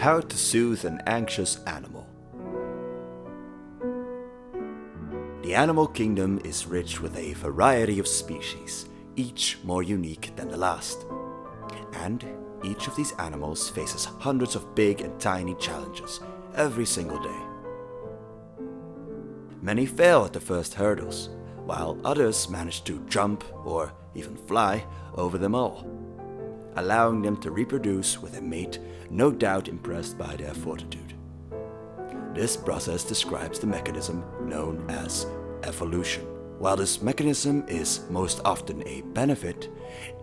How to soothe an anxious animal. The animal kingdom is rich with a variety of species, each more unique than the last. And each of these animals faces hundreds of big and tiny challenges every single day. Many fail at the first hurdles, while others manage to jump or even fly over them all, allowing them to reproduce with a mate no doubt impressed by their fortitude. This process describes the mechanism known as evolution. While this mechanism is most often a benefit,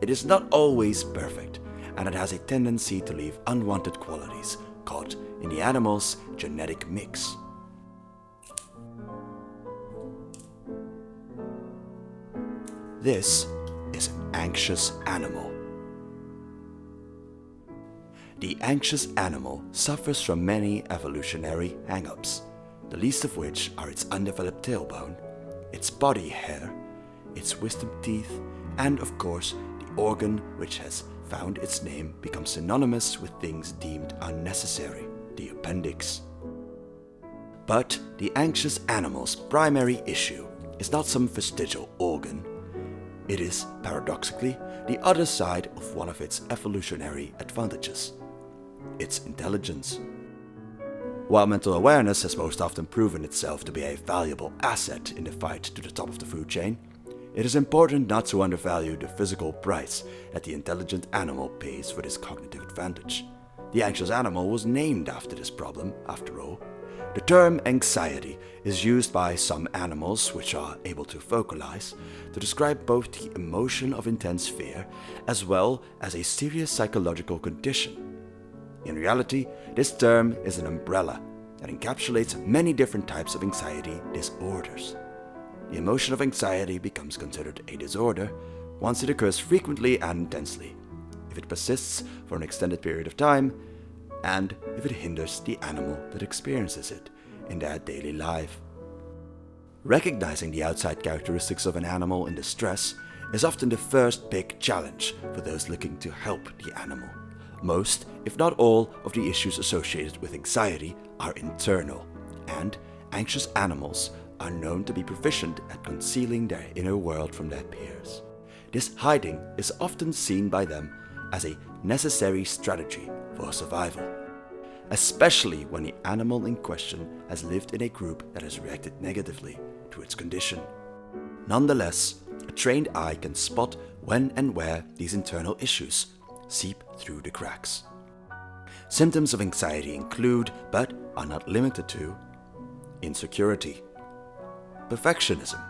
it is not always perfect, and it has a tendency to leave unwanted qualities caught in the animal's genetic mix. This is an anxious animal. The anxious animal suffers from many evolutionary hang-ups, the least of which are its undeveloped tailbone, its body hair, its wisdom teeth, and of course the organ which has found its name become synonymous with things deemed unnecessary, the appendix. But the anxious animal's primary issue is not some vestigial organ. It is, paradoxically, the other side of one of its evolutionary advantages: its intelligence. While mental awareness has most often proven itself to be a valuable asset in the fight to the top of the food chain, it is important not to undervalue the physical price that the intelligent animal pays for this cognitive advantage. The anxious animal was named after this problem, after all. The term anxiety is used by some animals, which are able to vocalize, to describe both the emotion of intense fear as well as a serious psychological condition. In reality, this term is an umbrella that encapsulates many different types of anxiety disorders. The emotion of anxiety becomes considered a disorder once it occurs frequently and intensely, if it persists for an extended period of time, and if it hinders the animal that experiences it in their daily life. Recognizing the outside characteristics of an animal in distress is often the first big challenge for those looking to help the animal. Most, if not all, of the issues associated with anxiety are internal, and anxious animals are known to be proficient at concealing their inner world from their peers. This hiding is often seen by them as a necessary strategy for survival, especially when the animal in question has lived in a group that has reacted negatively to its condition. Nonetheless, a trained eye can spot when and where these internal issues seep through the cracks. Symptoms of anxiety include, but are not limited to, insecurity, perfectionism,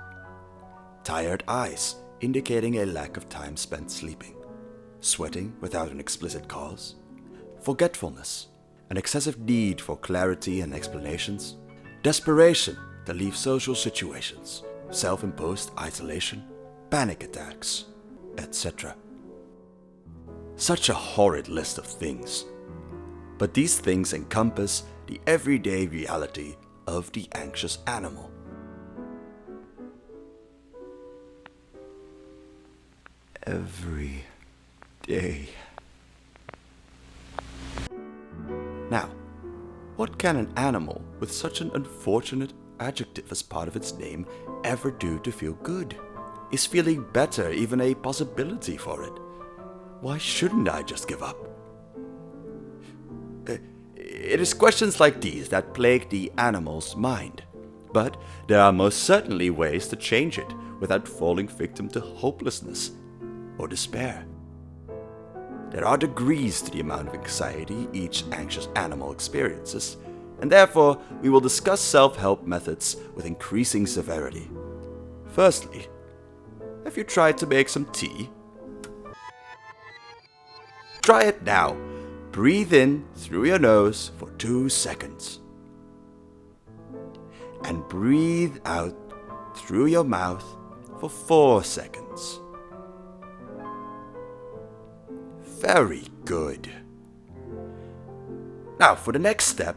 tired eyes indicating a lack of time spent sleeping, sweating without an explicit cause, forgetfulness, an excessive need for clarity and explanations, desperation to leave social situations, self-imposed isolation, panic attacks, etc. Such a horrid list of things. But these things encompass the everyday reality of the anxious animal. Every day. Now, what can an animal with such an unfortunate adjective as part of its name ever do to feel good? Is feeling better even a possibility for it? Why shouldn't I just give up? It is questions like these that plague the animal's mind. But there are most certainly ways to change it without falling victim to hopelessness or despair. There are degrees to the amount of anxiety each anxious animal experiences, and therefore we will discuss self-help methods with increasing severity. Firstly, have you tried to make some tea? Try it now. Breathe in through your nose for 2 seconds. And breathe out through your mouth for 4 seconds. Very good. Now for the next step.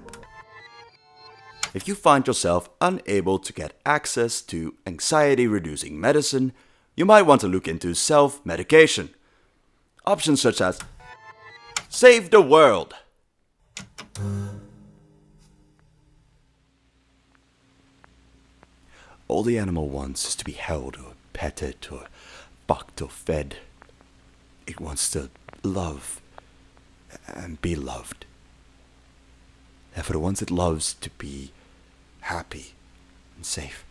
If you find yourself unable to get access to anxiety-reducing medicine, you might want to look into self-medication. Options such as Save the World, All the animal wants is to be held or petted or bucked or fed. It wants to love and be loved. And for the ones it loves to be happy and safe.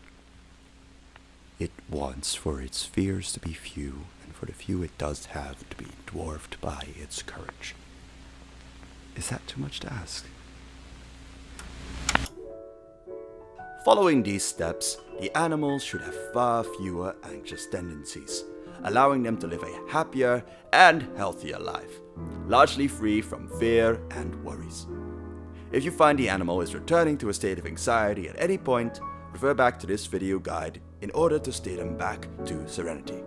It wants for its fears to be few, and for the few it does have to be dwarfed by its courage. Is that too much to ask? Following these steps, the animals should have far fewer anxious tendencies, allowing them to live a happier and healthier life, largely free from fear and worries. If you find the animal is returning to a state of anxiety at any point, refer back to this video guide in order to steer them back to serenity.